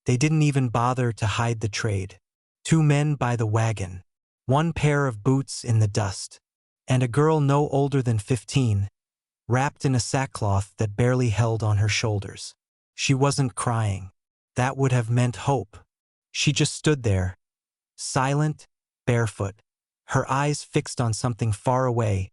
They didn't even bother to hide the trade. Two men by the wagon, one pair of boots in the dust, and a girl no older than 15, wrapped in a sackcloth that barely held on her shoulders. She wasn't crying. That would have meant hope. She just stood there, silent, barefoot, her eyes fixed on something far away,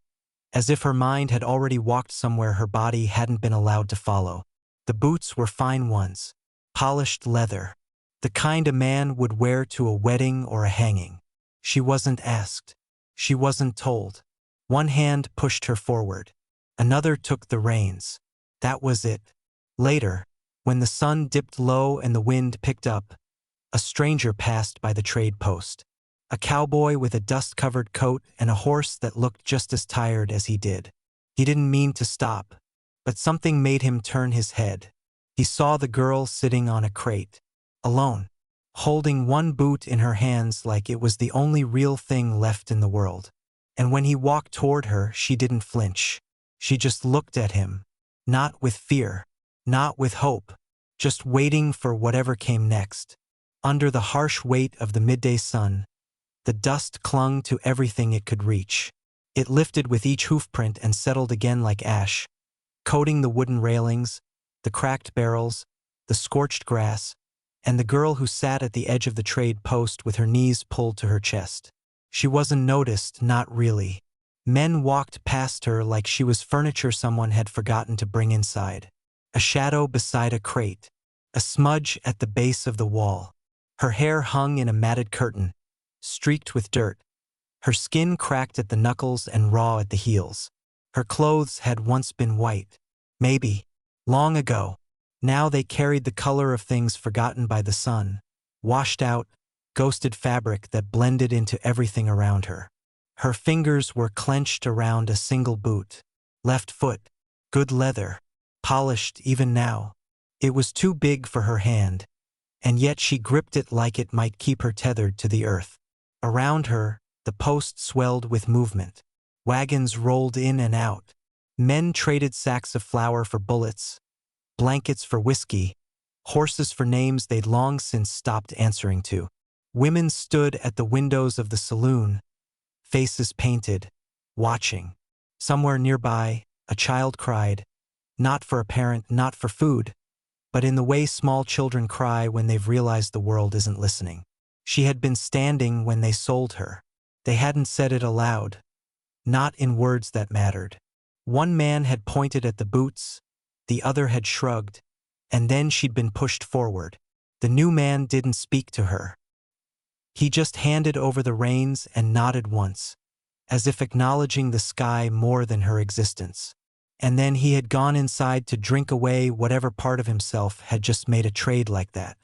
as if her mind had already walked somewhere her body hadn't been allowed to follow. The boots were fine ones, polished leather, the kind a man would wear to a wedding or a hanging. She wasn't asked. She wasn't told. One hand pushed her forward. Another took the reins. That was it. Later, when the sun dipped low and the wind picked up, a stranger passed by the trade post. A cowboy with a dust-covered coat and a horse that looked just as tired as he did. He didn't mean to stop, but something made him turn his head. He saw the girl sitting on a crate, alone, holding one boot in her hands like it was the only real thing left in the world. And when he walked toward her, she didn't flinch. She just looked at him, not with fear, not with hope, just waiting for whatever came next. Under the harsh weight of the midday sun, the dust clung to everything it could reach. It lifted with each hoofprint and settled again like ash, coating the wooden railings, the cracked barrels, the scorched grass, and the girl who sat at the edge of the trade post with her knees pulled to her chest. She wasn't noticed, not really. Men walked past her like she was furniture someone had forgotten to bring inside. A shadow beside a crate, a smudge at the base of the wall. Her hair hung in a matted curtain, streaked with dirt. Her skin cracked at the knuckles and raw at the heels. Her clothes had once been white. Maybe. Long ago. Now they carried the color of things forgotten by the sun. Washed out, ghosted fabric that blended into everything around her. Her fingers were clenched around a single boot. Left foot. Good leather. Polished even now. It was too big for her hand, and yet she gripped it like it might keep her tethered to the earth. Around her, the post swelled with movement. Wagons rolled in and out. Men traded sacks of flour for bullets, blankets for whiskey, horses for names they'd long since stopped answering to. Women stood at the windows of the saloon, faces painted, watching. Somewhere nearby, a child cried, not for a parent, not for food, but in the way small children cry when they've realized the world isn't listening. She had been standing when they sold her. They hadn't said it aloud, not in words that mattered. One man had pointed at the boots, the other had shrugged, and then she'd been pushed forward. The new man didn't speak to her. He just handed over the reins and nodded once, as if acknowledging the sky more than her existence. And then he had gone inside to drink away whatever part of himself had just made a trade like that.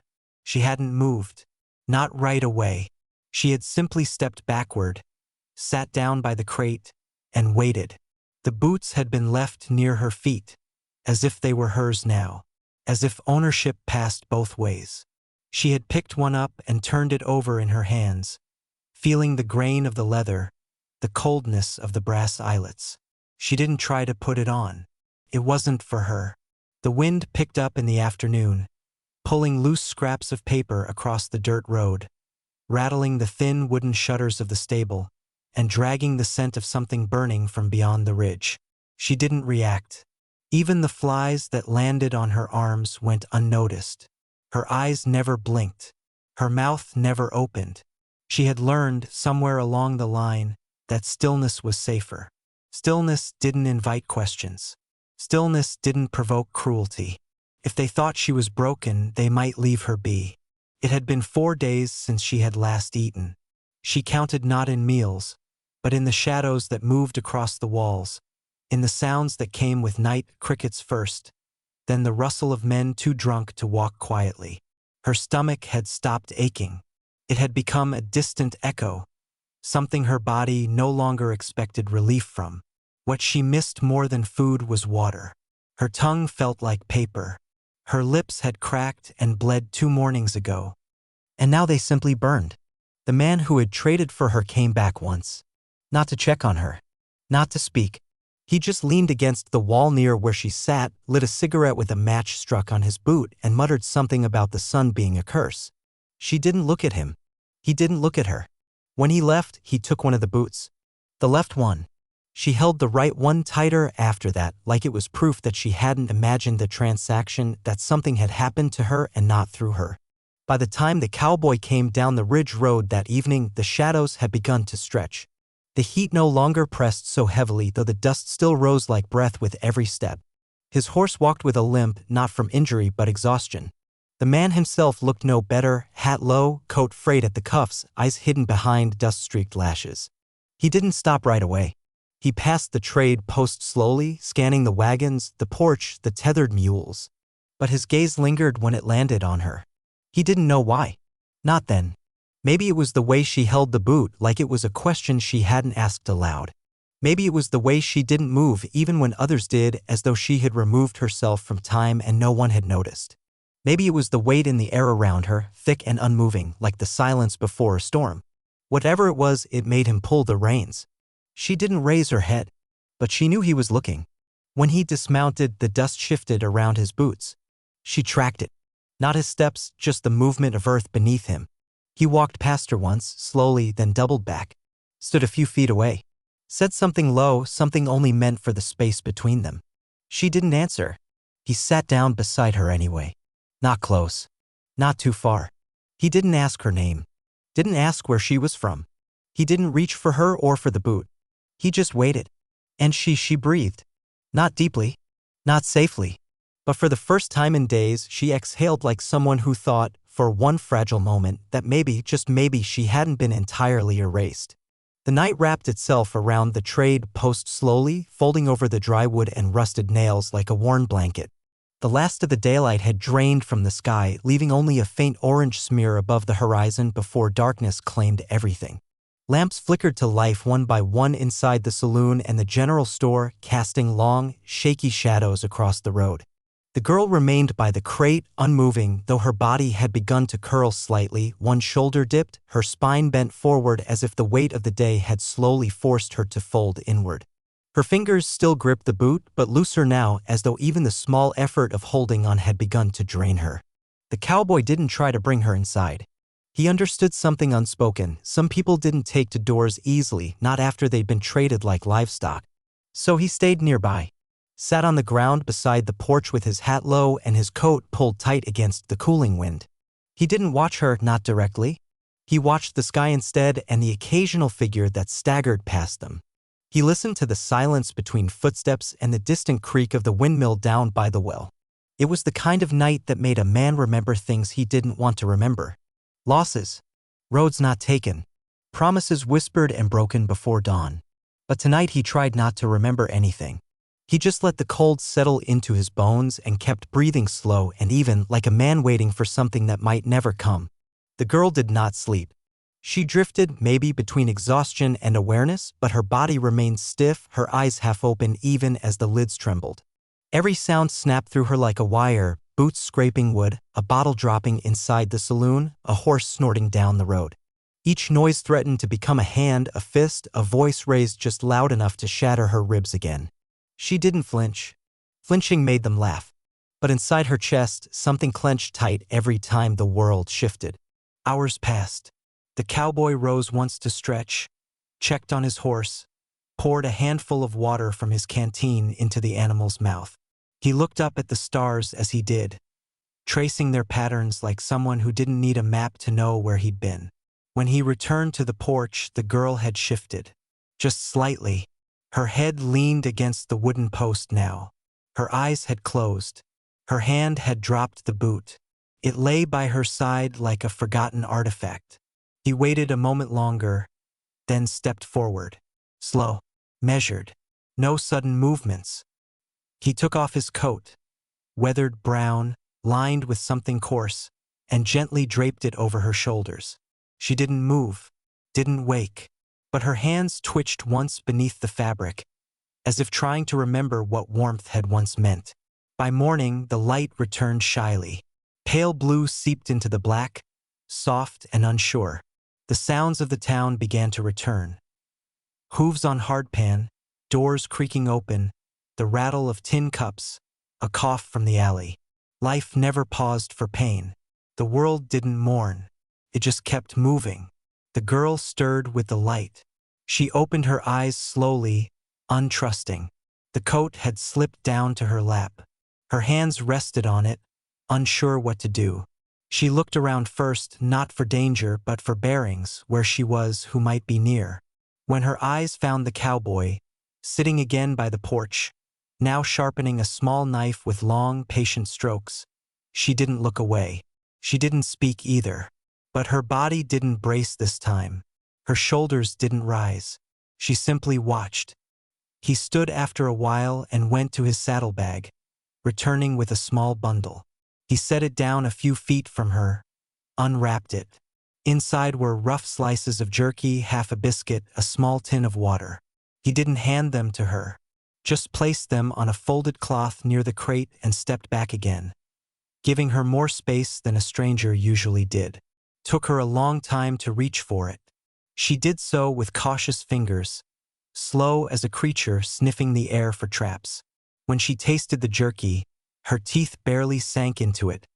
She hadn't moved. Not right away. She had simply stepped backward, sat down by the crate, and waited. The boots had been left near her feet, as if they were hers now, as if ownership passed both ways. She had picked one up and turned it over in her hands, feeling the grain of the leather, the coldness of the brass eyelets. She didn't try to put it on. It wasn't for her. The wind picked up in the afternoon, pulling loose scraps of paper across the dirt road, rattling the thin wooden shutters of the stable, and dragging the scent of something burning from beyond the ridge. She didn't react. Even the flies that landed on her arms went unnoticed. Her eyes never blinked. Her mouth never opened. She had learned, somewhere along the line, that stillness was safer. Stillness didn't invite questions. Stillness didn't provoke cruelty. If they thought she was broken, they might leave her be. It had been 4 days since she had last eaten. She counted not in meals, but in the shadows that moved across the walls, in the sounds that came with night crickets first, then the rustle of men too drunk to walk quietly. Her stomach had stopped aching. It had become a distant echo, something her body no longer expected relief from. What she missed more than food was water. Her tongue felt like paper. Her lips had cracked and bled 2 mornings ago, and now they simply burned. The man who had traded for her came back once, not to check on her, not to speak, He just leaned against the wall near where she sat, lit a cigarette with a match struck on his boot, and muttered something about the sun being a curse. She didn't look at him. He didn't look at her. When he left, he took one of the boots. The left one. She held the right one tighter after that, like it was proof that she hadn't imagined the transaction, that something had happened to her and not through her. By the time the cowboy came down the ridge road that evening, the shadows had begun to stretch. The heat no longer pressed so heavily, though the dust still rose like breath with every step. His horse walked with a limp, not from injury but exhaustion. The man himself looked no better, hat low, coat frayed at the cuffs, eyes hidden behind dust-streaked lashes. He didn't stop right away. He passed the trade post slowly, scanning the wagons, the porch, the tethered mules. But his gaze lingered when it landed on her. He didn't know why. Not then. Maybe it was the way she held the boot, like it was a question she hadn't asked aloud. Maybe it was the way she didn't move even when others did, as though she had removed herself from time and no one had noticed. Maybe it was the weight in the air around her, thick and unmoving, like the silence before a storm. Whatever it was, it made him pull the reins. She didn't raise her head, but she knew he was looking. When he dismounted, the dust shifted around his boots. She tracked it. Not his steps, just the movement of earth beneath him. He walked past her once, slowly, then doubled back. Stood a few feet away. Said something low, something only meant for the space between them. She didn't answer. He sat down beside her anyway. Not close. Not too far. He didn't ask her name. Didn't ask where she was from. He didn't reach for her or for the boot. He just waited. And she breathed. Not deeply. Not safely. But for the first time in days, she exhaled like someone who thought, for one fragile moment, that maybe, just maybe, she hadn't been entirely erased. The night wrapped itself around the trade post slowly, folding over the dry wood and rusted nails like a worn blanket. The last of the daylight had drained from the sky, leaving only a faint orange smear above the horizon before darkness claimed everything. Lamps flickered to life one by one inside the saloon and the general store, casting long, shaky shadows across the road. The girl remained by the crate, unmoving, though her body had begun to curl slightly, one shoulder dipped, her spine bent forward as if the weight of the day had slowly forced her to fold inward. Her fingers still gripped the boot, but looser now, as though even the small effort of holding on had begun to drain her. The cowboy didn't try to bring her inside. He understood something unspoken. Some people didn't take to doors easily, not after they'd been traded like livestock. So he stayed nearby. Sat on the ground beside the porch with his hat low and his coat pulled tight against the cooling wind. He didn't watch her, not directly. He watched the sky instead and the occasional figure that staggered past them. He listened to the silence between footsteps and the distant creak of the windmill down by the well. It was the kind of night that made a man remember things he didn't want to remember. Losses. Roads not taken. Promises whispered and broken before dawn. But tonight he tried not to remember anything. He just let the cold settle into his bones and kept breathing slow and even, like a man waiting for something that might never come. The girl did not sleep. She drifted, maybe between exhaustion and awareness, but her body remained stiff, her eyes half open even as the lids trembled. Every sound snapped through her like a wire, boots scraping wood, a bottle dropping inside the saloon, a horse snorting down the road. Each noise threatened to become a hand, a fist, a voice raised just loud enough to shatter her ribs again. She didn't flinch. Flinching made them laugh. But inside her chest, something clenched tight every time the world shifted. Hours passed. The cowboy rose once to stretch, checked on his horse, poured a handful of water from his canteen into the animal's mouth. He looked up at the stars as he did, tracing their patterns like someone who didn't need a map to know where he'd been. When he returned to the porch, the girl had shifted. Just slightly. Her head leaned against the wooden post now. Her eyes had closed. Her hand had dropped the boot. It lay by her side like a forgotten artifact. He waited a moment longer, then stepped forward. Slow, measured, no sudden movements. He took off his coat, weathered brown, lined with something coarse, and gently draped it over her shoulders. She didn't move, didn't wake, but her hands twitched once beneath the fabric, as if trying to remember what warmth had once meant. By morning, the light returned shyly. Pale blue seeped into the black, soft and unsure. The sounds of the town began to return. Hooves on hardpan, doors creaking open, the rattle of tin cups, a cough from the alley. Life never paused for pain. The world didn't mourn. It just kept moving. The girl stirred with the light. She opened her eyes slowly, untrusting. The coat had slipped down to her lap. Her hands rested on it, unsure what to do. She looked around first, not for danger but for bearings, where she was, who might be near. When her eyes found the cowboy, sitting again by the porch, now sharpening a small knife with long, patient strokes, she didn't look away. She didn't speak either. But her body didn't brace this time. Her shoulders didn't rise. She simply watched. He stood after a while and went to his saddlebag, returning with a small bundle. He set it down a few feet from her, unwrapped it. Inside were rough slices of jerky, half a biscuit, a small tin of water. He didn't hand them to her, just placed them on a folded cloth near the crate and stepped back again, giving her more space than a stranger usually did. Took her a long time to reach for it. She did so with cautious fingers, slow as a creature sniffing the air for traps. When she tasted the jerky, her teeth barely sank into it,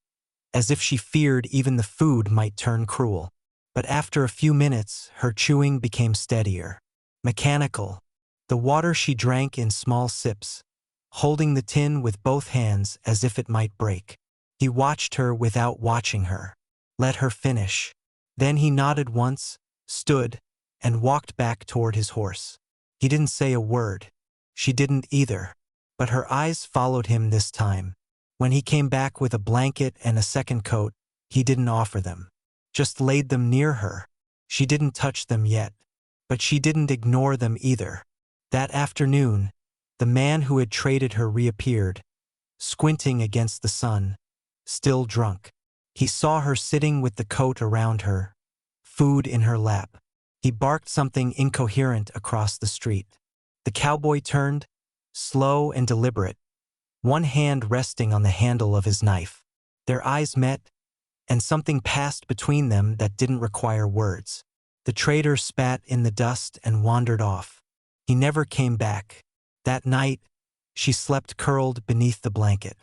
as if she feared even the food might turn cruel. But after a few minutes, her chewing became steadier, mechanical. The water she drank in small sips, holding the tin with both hands as if it might break. He watched her without watching her. Let her finish. Then he nodded once, stood, and walked back toward his horse. He didn't say a word. She didn't either. But her eyes followed him this time. When he came back with a blanket and a second coat, he didn't offer them. Just laid them near her. She didn't touch them yet. But she didn't ignore them either. That afternoon, the man who had traded her reappeared, squinting against the sun, still drunk. He saw her sitting with the coat around her, food in her lap. He barked something incoherent across the street. The cowboy turned, slow and deliberate, one hand resting on the handle of his knife. Their eyes met, and something passed between them that didn't require words. The trader spat in the dust and wandered off. He never came back. That night, she slept curled beneath the blanket.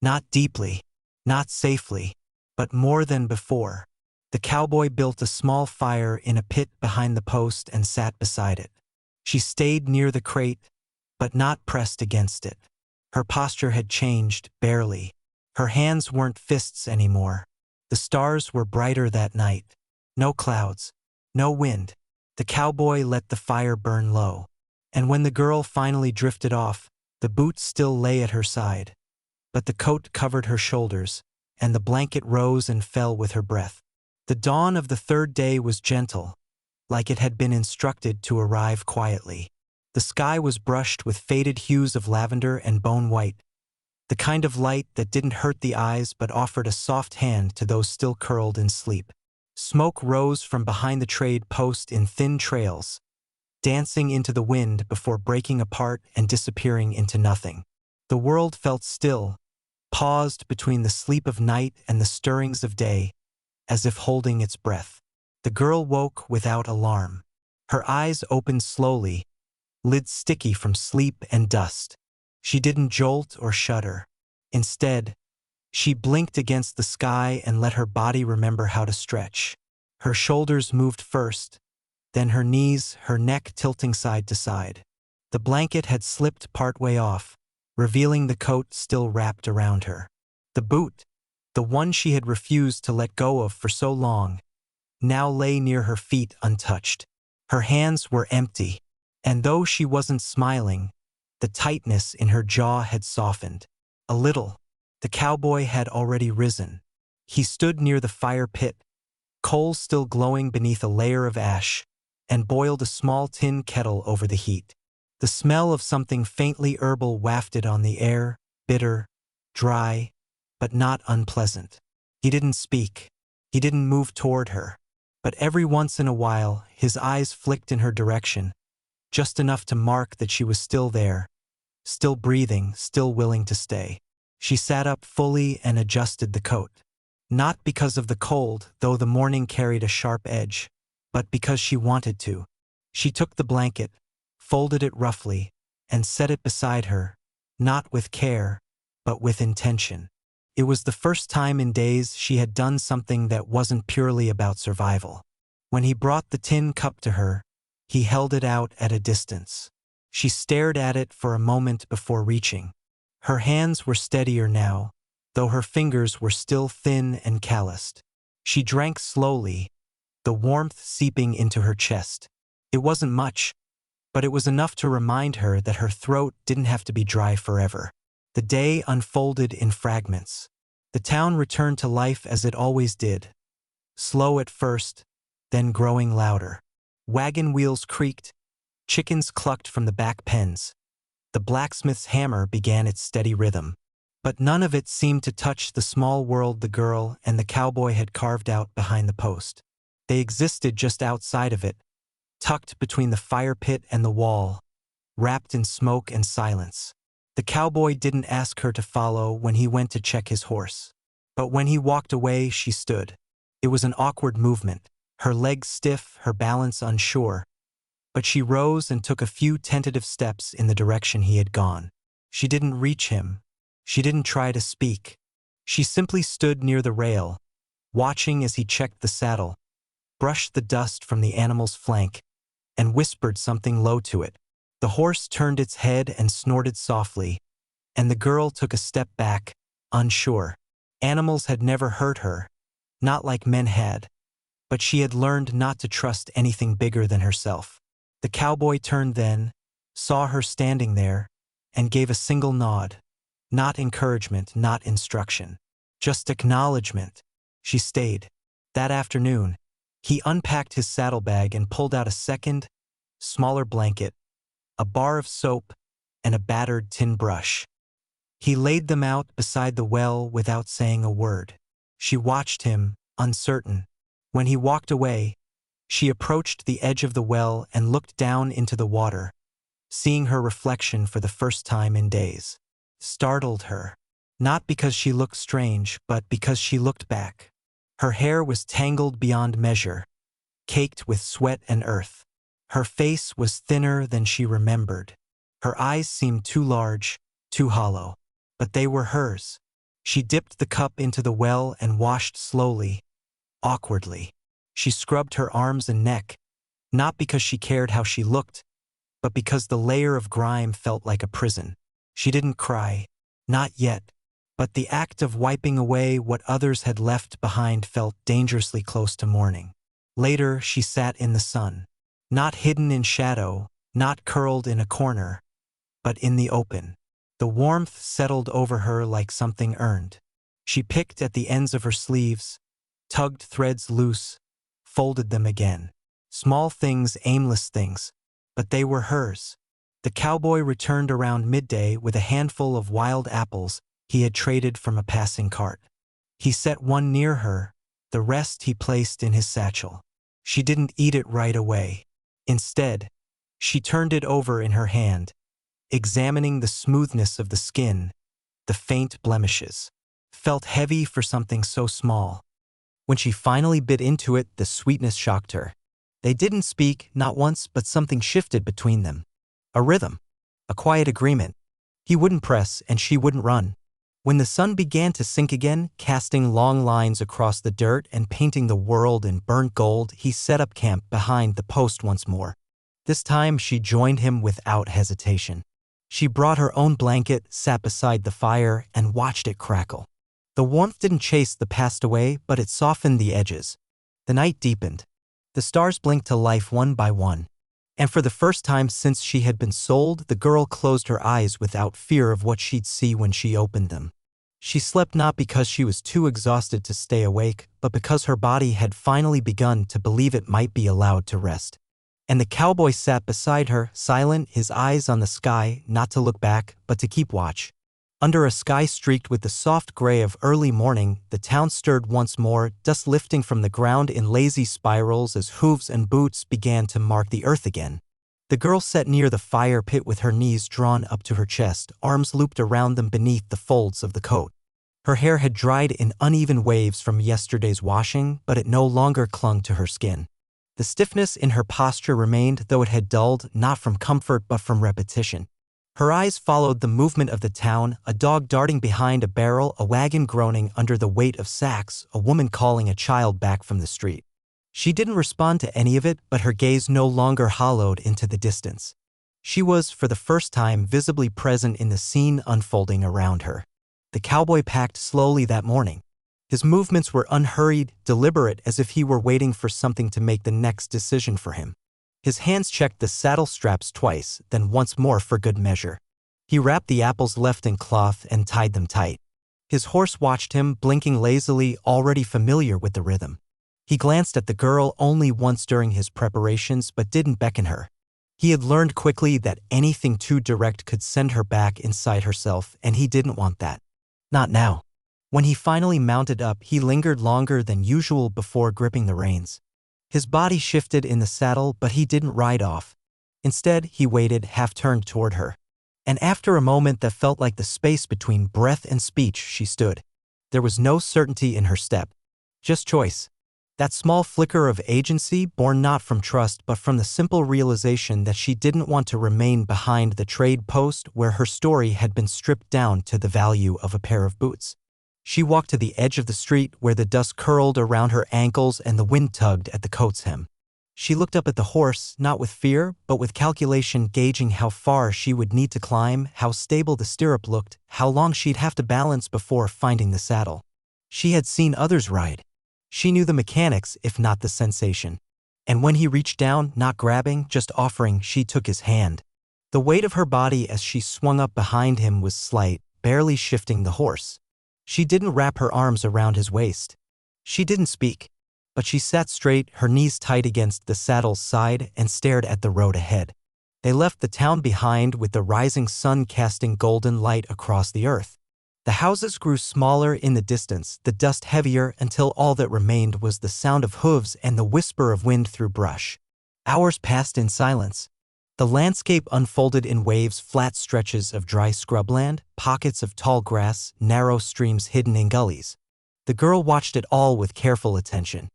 Not deeply, not safely, but more than before. The cowboy built a small fire in a pit behind the post and sat beside it. She stayed near the crate, but not pressed against it. Her posture had changed, barely. Her hands weren't fists anymore. The stars were brighter that night. No clouds, no wind. The cowboy let the fire burn low. And when the girl finally drifted off, the boot still lay at her side. But the coat covered her shoulders, and the blanket rose and fell with her breath. The dawn of the third day was gentle, like it had been instructed to arrive quietly. The sky was brushed with faded hues of lavender and bone white, the kind of light that didn't hurt the eyes but offered a soft hand to those still curled in sleep. Smoke rose from behind the trade post in thin trails, dancing into the wind before breaking apart and disappearing into nothing. The world felt still, paused between the sleep of night and the stirrings of day, as if holding its breath. The girl woke without alarm. Her eyes opened slowly, lids sticky from sleep and dust. She didn't jolt or shudder. Instead, she blinked against the sky and let her body remember how to stretch. Her shoulders moved first, then her knees, her neck tilting side to side. The blanket had slipped partway off, revealing the coat still wrapped around her. The boot, the one she had refused to let go of for so long, now lay near her feet untouched. Her hands were empty, and though she wasn't smiling, the tightness in her jaw had softened. A little. The cowboy had already risen. He stood near the fire pit, coals still glowing beneath a layer of ash, and boiled a small tin kettle over the heat. The smell of something faintly herbal wafted on the air, bitter, dry, but not unpleasant. He didn't speak. He didn't move toward her. But every once in a while, his eyes flicked in her direction, just enough to mark that she was still there, still breathing, still willing to stay. She sat up fully and adjusted the coat. Not because of the cold, though the morning carried a sharp edge, but because she wanted to. She took the blanket, folded it roughly, and set it beside her, not with care, but with intention. It was the first time in days she had done something that wasn't purely about survival. When he brought the tin cup to her, he held it out at a distance. She stared at it for a moment before reaching. Her hands were steadier now, though her fingers were still thin and calloused. She drank slowly, the warmth seeping into her chest. It wasn't much, but it was enough to remind her that her throat didn't have to be dry forever. The day unfolded in fragments. The town returned to life as it always did, slow at first, then growing louder. Wagon wheels creaked, chickens clucked from the back pens. The blacksmith's hammer began its steady rhythm. But none of it seemed to touch the small world the girl and the cowboy had carved out behind the post. They existed just outside of it, tucked between the fire pit and the wall, wrapped in smoke and silence. The cowboy didn't ask her to follow when he went to check his horse. But when he walked away, she stood. It was an awkward movement, her legs stiff, her balance unsure. But she rose and took a few tentative steps in the direction he had gone. She didn't reach him. She didn't try to speak. She simply stood near the rail, watching as he checked the saddle, brushed the dust from the animal's flank, and whispered something low to it. The horse turned its head and snorted softly, and the girl took a step back, unsure. Animals had never hurt her, not like men had, but she had learned not to trust anything bigger than herself. The cowboy turned then, saw her standing there, and gave a single nod. Not encouragement, not instruction. Just acknowledgement. She stayed. That afternoon, he unpacked his saddlebag and pulled out a second, smaller blanket, a bar of soap, and a battered tin brush. He laid them out beside the well without saying a word. She watched him, uncertain. When he walked away, she approached the edge of the well and looked down into the water, seeing her reflection for the first time in days. Startled her. Not because she looked strange, but because she looked back. Her hair was tangled beyond measure, caked with sweat and earth. Her face was thinner than she remembered. Her eyes seemed too large, too hollow. But they were hers. She dipped the cup into the well and washed slowly, awkwardly. She scrubbed her arms and neck, not because she cared how she looked, but because the layer of grime felt like a prison. She didn't cry, not yet, but the act of wiping away what others had left behind felt dangerously close to mourning. Later, she sat in the sun, not hidden in shadow, not curled in a corner, but in the open. The warmth settled over her like something earned. She picked at the ends of her sleeves, tugged threads loose, folded them again. Small things, aimless things, but they were hers. The cowboy returned around midday with a handful of wild apples he had traded from a passing cart. He set one near her, the rest he placed in his satchel. She didn't eat it right away. Instead, she turned it over in her hand, examining the smoothness of the skin, the faint blemishes. Felt heavy for something so small. When she finally bit into it, the sweetness shocked her. They didn't speak, not once, but something shifted between them. A rhythm. A quiet agreement. He wouldn't press, and she wouldn't run. When the sun began to sink again, casting long lines across the dirt and painting the world in burnt gold, he set up camp behind the post once more. This time she joined him without hesitation. She brought her own blanket, sat beside the fire, and watched it crackle. The warmth didn't chase the past away, but it softened the edges. The night deepened. The stars blinked to life one by one. And for the first time since she had been sold, the girl closed her eyes without fear of what she'd see when she opened them. She slept not because she was too exhausted to stay awake, but because her body had finally begun to believe it might be allowed to rest. And the cowboy sat beside her, silent, his eyes on the sky, not to look back, but to keep watch. Under a sky streaked with the soft gray of early morning, the town stirred once more, dust lifting from the ground in lazy spirals as hooves and boots began to mark the earth again. The girl sat near the fire pit with her knees drawn up to her chest, arms looped around them beneath the folds of the coat. Her hair had dried in uneven waves from yesterday's washing, but it no longer clung to her skin. The stiffness in her posture remained, though it had dulled, not from comfort but from repetition. Her eyes followed the movement of the town, a dog darting behind a barrel, a wagon groaning under the weight of sacks, a woman calling a child back from the street. She didn't respond to any of it, but her gaze no longer hollowed into the distance. She was, for the first time, visibly present in the scene unfolding around her. The cowboy packed slowly that morning. His movements were unhurried, deliberate, as if he were waiting for something to make the next decision for him. His hands checked the saddle straps twice, then once more for good measure. He wrapped the apples left in cloth and tied them tight. His horse watched him, blinking lazily, already familiar with the rhythm. He glanced at the girl only once during his preparations but didn't beckon her. He had learned quickly that anything too direct could send her back inside herself, and he didn't want that. Not now. When he finally mounted up, he lingered longer than usual before gripping the reins. His body shifted in the saddle, but he didn't ride off. Instead, he waited, half-turned toward her. And after a moment that felt like the space between breath and speech, she stood. There was no certainty in her step. Just choice. That small flicker of agency, born not from trust but from the simple realization that she didn't want to remain behind the trade post where her story had been stripped down to the value of a pair of boots. She walked to the edge of the street where the dust curled around her ankles and the wind tugged at the coat's hem. She looked up at the horse, not with fear, but with calculation, gauging how far she would need to climb, how stable the stirrup looked, how long she'd have to balance before finding the saddle. She had seen others ride. She knew the mechanics, if not the sensation. And when he reached down, not grabbing, just offering, she took his hand. The weight of her body as she swung up behind him was slight, barely shifting the horse. She didn't wrap her arms around his waist. She didn't speak, but she sat straight, her knees tight against the saddle's side, and stared at the road ahead. They left the town behind with the rising sun casting golden light across the earth. The houses grew smaller in the distance, the dust heavier, until all that remained was the sound of hooves and the whisper of wind through brush. Hours passed in silence. The landscape unfolded in waves, flat stretches of dry scrubland, pockets of tall grass, narrow streams hidden in gullies. The girl watched it all with careful attention.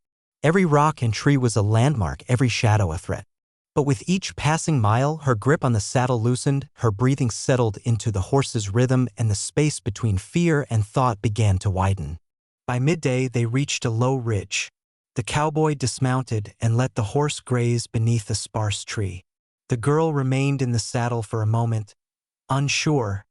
Every rock and tree was a landmark, every shadow a threat. But with each passing mile, her grip on the saddle loosened, her breathing settled into the horse's rhythm, and the space between fear and thought began to widen. By midday, they reached a low ridge. The cowboy dismounted and let the horse graze beneath a sparse tree. The girl remained in the saddle for a moment, unsure,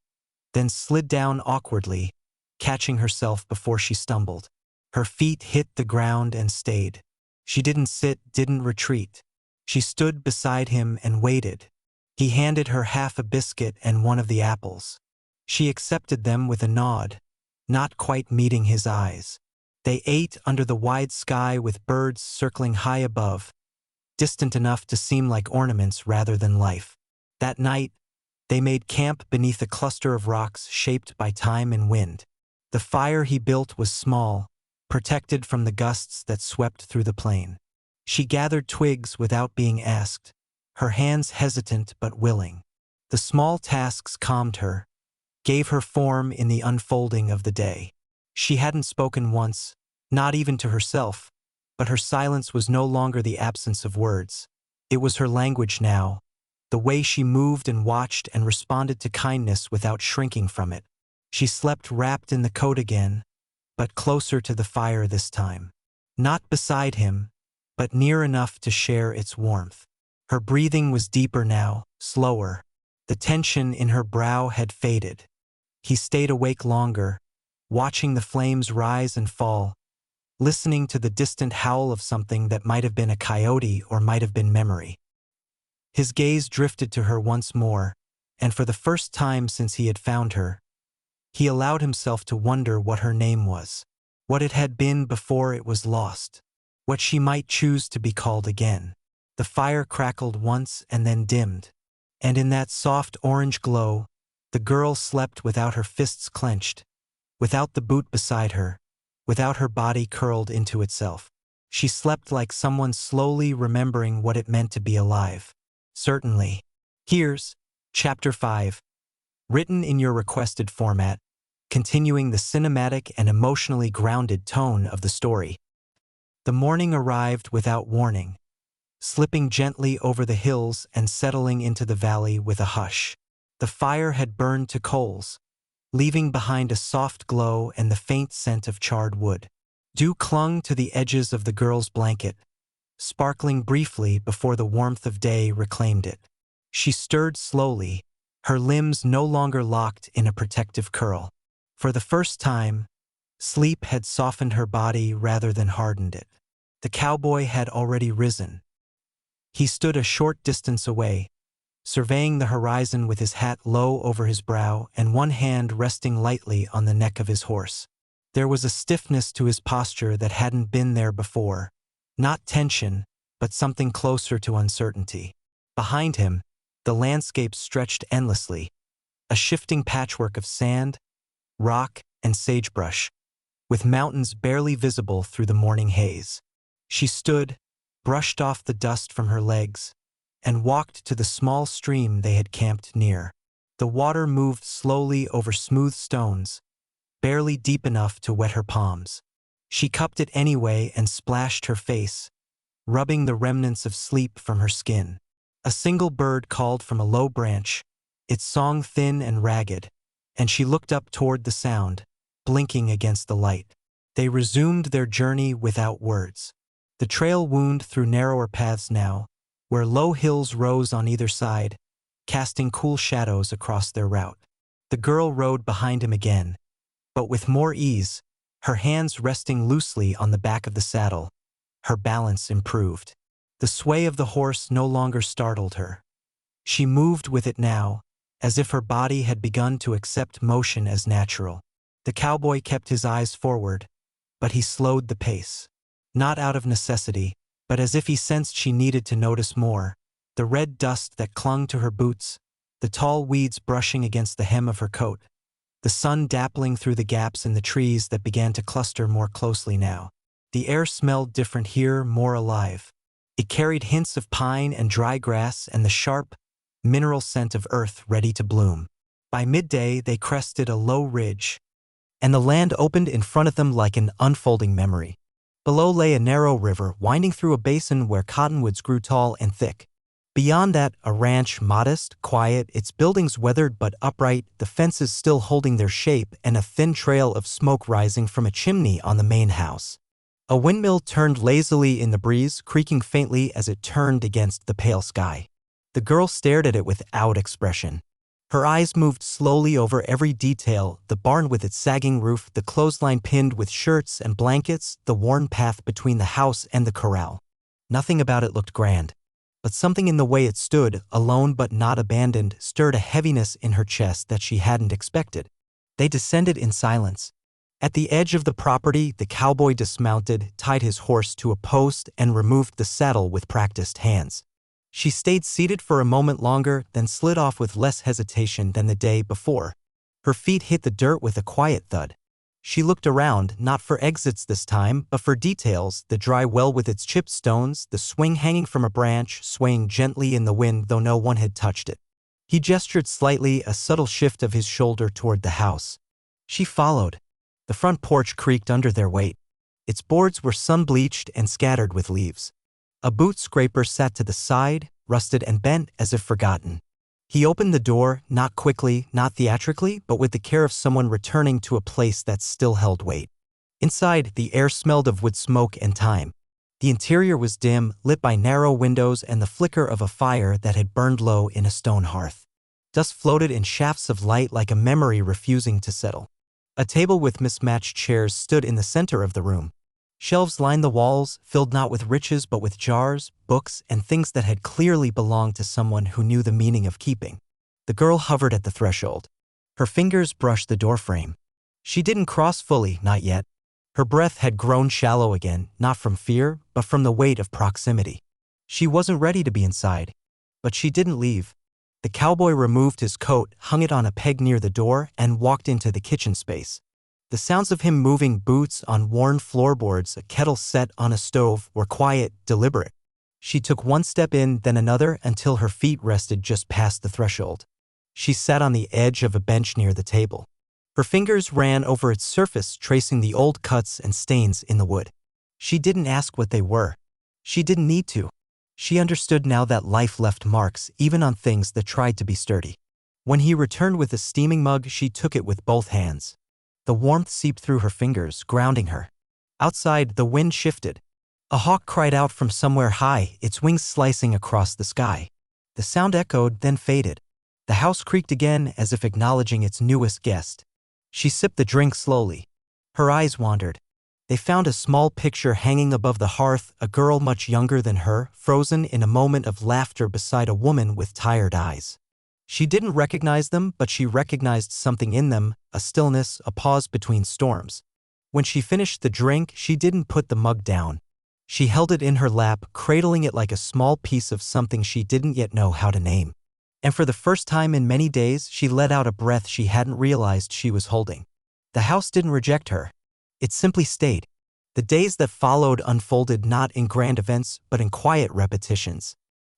then slid down awkwardly, catching herself before she stumbled. Her feet hit the ground and stayed. She didn't sit, didn't retreat. She stood beside him and waited. He handed her half a biscuit and one of the apples. She accepted them with a nod, not quite meeting his eyes. They ate under the wide sky with birds circling high above, distant enough to seem like ornaments rather than life. That night, they made camp beneath a cluster of rocks shaped by time and wind. The fire he built was small, protected from the gusts that swept through the plain. She gathered twigs without being asked, her hands hesitant but willing. The small tasks calmed her, gave her form in the unfolding of the day. She hadn't spoken once, not even to herself, but her silence was no longer the absence of words. It was her language now, the way she moved and watched and responded to kindness without shrinking from it. She slept wrapped in the coat again, but closer to the fire this time. Not beside him, but near enough to share its warmth. Her breathing was deeper now, slower. The tension in her brow had faded. He stayed awake longer, watching the flames rise and fall, listening to the distant howl of something that might have been a coyote or might have been memory. His gaze drifted to her once more, and for the first time since he had found her, he allowed himself to wonder what her name was, what it had been before it was lost, what she might choose to be called again. The fire crackled once and then dimmed, and in that soft orange glow, the girl slept without her fists clenched, without the boot beside her, without her body curled into itself. She slept like someone slowly remembering what it meant to be alive. Certainly. Here's Chapter 5, written in your requested format, continuing the cinematic and emotionally grounded tone of the story. The morning arrived without warning, slipping gently over the hills and settling into the valley with a hush. The fire had burned to coals, leaving behind a soft glow and the faint scent of charred wood. Dew clung to the edges of the girl's blanket, sparkling briefly before the warmth of day reclaimed it. She stirred slowly, her limbs no longer locked in a protective curl. For the first time, sleep had softened her body rather than hardened it. The cowboy had already risen. He stood a short distance away, surveying the horizon with his hat low over his brow and one hand resting lightly on the neck of his horse. There was a stiffness to his posture that hadn't been there before, not tension, but something closer to uncertainty. Behind him, the landscape stretched endlessly, a shifting patchwork of sand, rock, and sagebrush, with mountains barely visible through the morning haze. She stood, brushed off the dust from her legs, and walked to the small stream they had camped near. The water moved slowly over smooth stones, barely deep enough to wet her palms. She cupped it anyway and splashed her face, rubbing the remnants of sleep from her skin. A single bird called from a low branch, its song thin and ragged, and she looked up toward the sound, blinking against the light. They resumed their journey without words. The trail wound through narrower paths now, where low hills rose on either side, casting cool shadows across their route. The girl rode behind him again, but with more ease, her hands resting loosely on the back of the saddle. Her balance improved. The sway of the horse no longer startled her. She moved with it now, as if her body had begun to accept motion as natural. The cowboy kept his eyes forward, but he slowed the pace. Not out of necessity, but as if he sensed she needed to notice more. The red dust that clung to her boots, the tall weeds brushing against the hem of her coat, the sun dappling through the gaps in the trees that began to cluster more closely now. The air smelled different here, more alive. It carried hints of pine and dry grass and the sharp, mineral scent of earth ready to bloom. By midday, they crested a low ridge, and the land opened in front of them like an unfolding memory. Below lay a narrow river winding through a basin where cottonwoods grew tall and thick. Beyond that, a ranch, modest, quiet, its buildings weathered but upright, the fences still holding their shape, and a thin trail of smoke rising from a chimney on the main house. A windmill turned lazily in the breeze, creaking faintly as it turned against the pale sky. The girl stared at it without expression. Her eyes moved slowly over every detail, the barn with its sagging roof, the clothesline pinned with shirts and blankets, the worn path between the house and the corral. Nothing about it looked grand, but something in the way it stood, alone but not abandoned, stirred a heaviness in her chest that she hadn't expected. They descended in silence. At the edge of the property, the cowboy dismounted, tied his horse to a post, and removed the saddle with practiced hands. She stayed seated for a moment longer, then slid off with less hesitation than the day before. Her feet hit the dirt with a quiet thud. She looked around, not for exits this time, but for details: the dry well with its chipped stones, the swing hanging from a branch, swaying gently in the wind though no one had touched it. He gestured slightly, a subtle shift of his shoulder toward the house. She followed. The front porch creaked under their weight. Its boards were sun-bleached and scattered with leaves. A boot scraper sat to the side, rusted and bent as if forgotten. He opened the door, not quickly, not theatrically, but with the care of someone returning to a place that still held weight. Inside, the air smelled of wood smoke and thyme. The interior was dim, lit by narrow windows and the flicker of a fire that had burned low in a stone hearth. Dust floated in shafts of light like a memory refusing to settle. A table with mismatched chairs stood in the center of the room. Shelves lined the walls, filled not with riches but with jars, books, and things that had clearly belonged to someone who knew the meaning of keeping. The girl hovered at the threshold. Her fingers brushed the doorframe. She didn't cross fully, not yet. Her breath had grown shallow again, not from fear, but from the weight of proximity. She wasn't ready to be inside, but she didn't leave. The cowboy removed his coat, hung it on a peg near the door, and walked into the kitchen space. The sounds of him moving boots on worn floorboards, a kettle set on a stove, were quiet, deliberate. She took one step in, then another, until her feet rested just past the threshold. She sat on the edge of a bench near the table. Her fingers ran over its surface, tracing the old cuts and stains in the wood. She didn't ask what they were. She didn't need to. She understood now that life left marks, even on things that tried to be sturdy. When he returned with a steaming mug, she took it with both hands. The warmth seeped through her fingers, grounding her. Outside, the wind shifted. A hawk cried out from somewhere high, its wings slicing across the sky. The sound echoed, then faded. The house creaked again, as if acknowledging its newest guest. She sipped the drink slowly. Her eyes wandered. They found a small picture hanging above the hearth, a girl much younger than her, frozen in a moment of laughter beside a woman with tired eyes. She didn't recognize them, but she recognized something in them, a stillness, a pause between storms. When she finished the drink, she didn't put the mug down. She held it in her lap, cradling it like a small piece of something she didn't yet know how to name. And for the first time in many days, she let out a breath she hadn't realized she was holding. The house didn't reject her. It simply stayed. The days that followed unfolded not in grand events, but in quiet repetitions.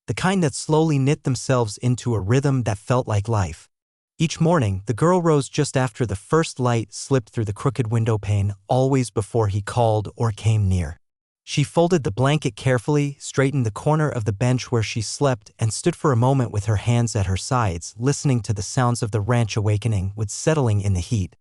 The kind that slowly knit themselves into a rhythm that felt like life. Each morning, the girl rose just after the first light slipped through the crooked window pane, always before he called or came near. She folded the blanket carefully, straightened the corner of the bench where she slept, and stood for a moment with her hands at her sides, listening to the sounds of the ranch awakening, with settling in the heat.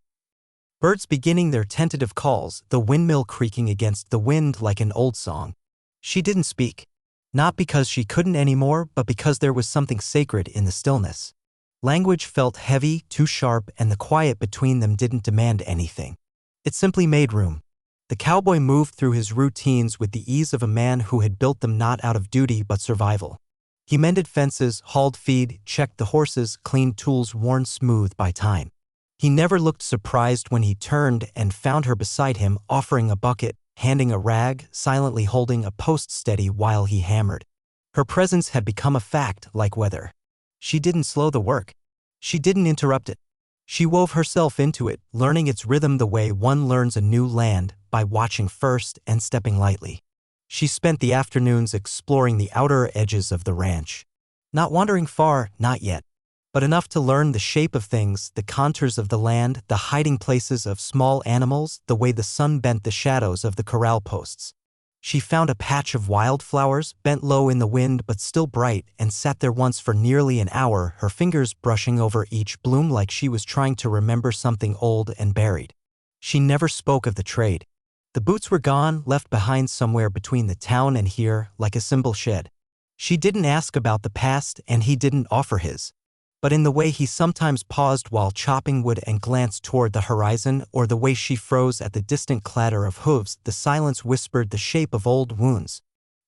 Birds beginning their tentative calls, the windmill creaking against the wind like an old song. She didn't speak. Not because she couldn't anymore, but because there was something sacred in the stillness. Language felt heavy, too sharp, and the quiet between them didn't demand anything. It simply made room. The cowboy moved through his routines with the ease of a man who had built them not out of duty but survival. He mended fences, hauled feed, checked the horses, cleaned tools worn smooth by time. He never looked surprised when he turned and found her beside him, offering a bucket, handing a rag, silently holding a post steady while he hammered. Her presence had become a fact, like weather. She didn't slow the work. She didn't interrupt it. She wove herself into it, learning its rhythm the way one learns a new land, by watching first and stepping lightly. She spent the afternoons exploring the outer edges of the ranch. Not wandering far, not yet, but enough to learn the shape of things, the contours of the land, the hiding places of small animals, the way the sun bent the shadows of the corral posts. She found a patch of wildflowers, bent low in the wind but still bright, and sat there once for nearly an hour, her fingers brushing over each bloom like she was trying to remember something old and buried. She never spoke of the trade. The boots were gone, left behind somewhere between the town and here, like a symbol shed. She didn't ask about the past, and he didn't offer his. But in the way he sometimes paused while chopping wood and glanced toward the horizon, or the way she froze at the distant clatter of hooves, the silence whispered the shape of old wounds.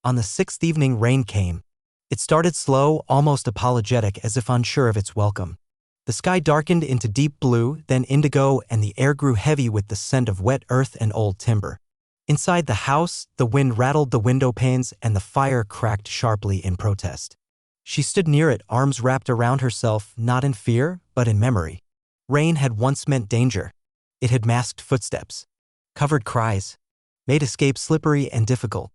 On the sixth evening, rain came. It started slow, almost apologetic, as if unsure of its welcome. The sky darkened into deep blue, then indigo, and the air grew heavy with the scent of wet earth and old timber. Inside the house, the wind rattled the window panes and the fire cracked sharply in protest. She stood near it, arms wrapped around herself, not in fear, but in memory. Rain had once meant danger. It had masked footsteps, covered cries, made escape slippery and difficult.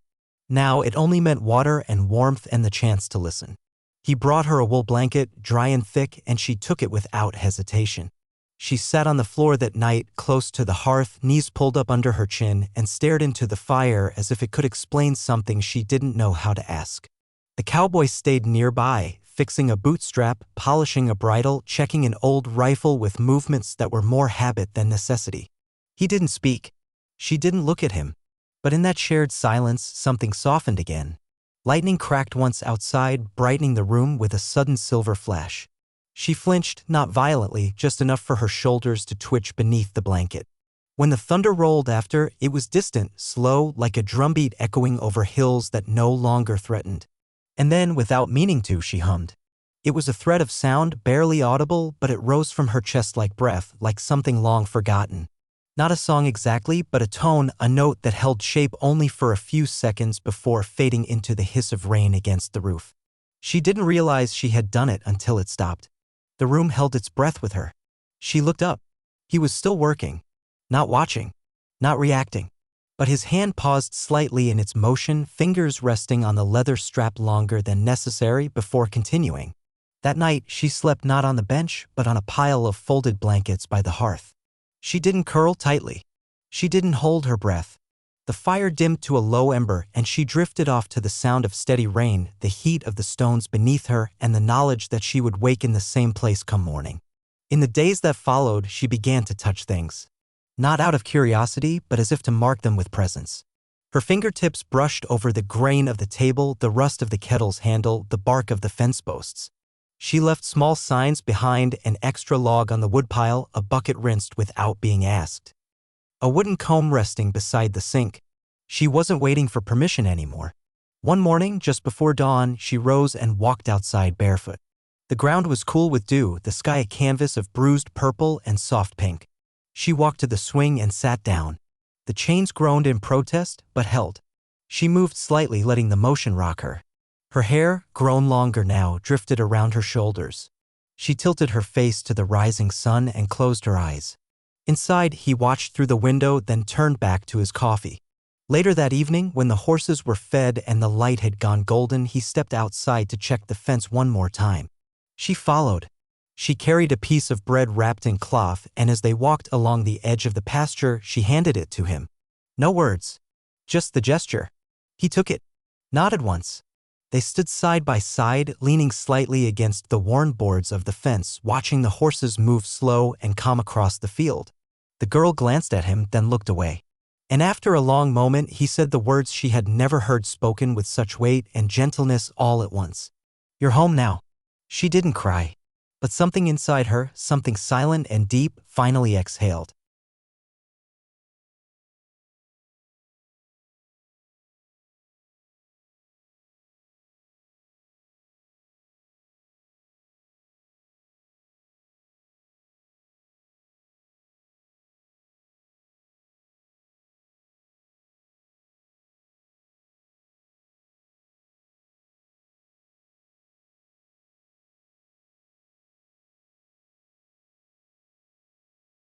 Now it only meant water and warmth and the chance to listen. He brought her a wool blanket, dry and thick, and she took it without hesitation. She sat on the floor that night, close to the hearth, knees pulled up under her chin, and stared into the fire as if it could explain something she didn't know how to ask. The cowboy stayed nearby, fixing a bootstrap, polishing a bridle, checking an old rifle with movements that were more habit than necessity. He didn't speak. She didn't look at him. But in that shared silence, something softened again. Lightning cracked once outside, brightening the room with a sudden silver flash. She flinched, not violently, just enough for her shoulders to twitch beneath the blanket. When the thunder rolled after, it was distant, slow, like a drumbeat echoing over hills that no longer threatened. And then, without meaning to, she hummed. It was a thread of sound, barely audible, but it rose from her chest like breath, like something long forgotten. Not a song exactly, but a tone, a note that held shape only for a few seconds before fading into the hiss of rain against the roof. She didn't realize she had done it until it stopped. The room held its breath with her. She looked up. He was still working. Not watching. Not reacting. But his hand paused slightly in its motion, fingers resting on the leather strap longer than necessary before continuing. That night, she slept not on the bench, but on a pile of folded blankets by the hearth. She didn't curl tightly. She didn't hold her breath. The fire dimmed to a low ember, and she drifted off to the sound of steady rain, the heat of the stones beneath her, and the knowledge that she would wake in the same place come morning. In the days that followed, she began to touch things. Not out of curiosity, but as if to mark them with presence. Her fingertips brushed over the grain of the table, the rust of the kettle's handle, the bark of the fence posts. She left small signs behind: an extra log on the woodpile, a bucket rinsed without being asked, a wooden comb resting beside the sink. She wasn't waiting for permission anymore. One morning, just before dawn, she rose and walked outside barefoot. The ground was cool with dew, the sky a canvas of bruised purple and soft pink. She walked to the swing and sat down. The chains groaned in protest, but held. She moved slightly, letting the motion rock her. Her hair, grown longer now, drifted around her shoulders. She tilted her face to the rising sun and closed her eyes. Inside, he watched through the window, then turned back to his coffee. Later that evening, when the horses were fed and the light had gone golden, he stepped outside to check the fence one more time. She followed. She carried a piece of bread wrapped in cloth, and as they walked along the edge of the pasture, she handed it to him. No words, just the gesture. He took it, nodded once. They stood side by side, leaning slightly against the worn boards of the fence, watching the horses move slow and calm across the field. The girl glanced at him, then looked away. And after a long moment, he said the words she had never heard spoken with such weight and gentleness all at once. "You're home now." She didn't cry, but something inside her, something silent and deep, finally exhaled.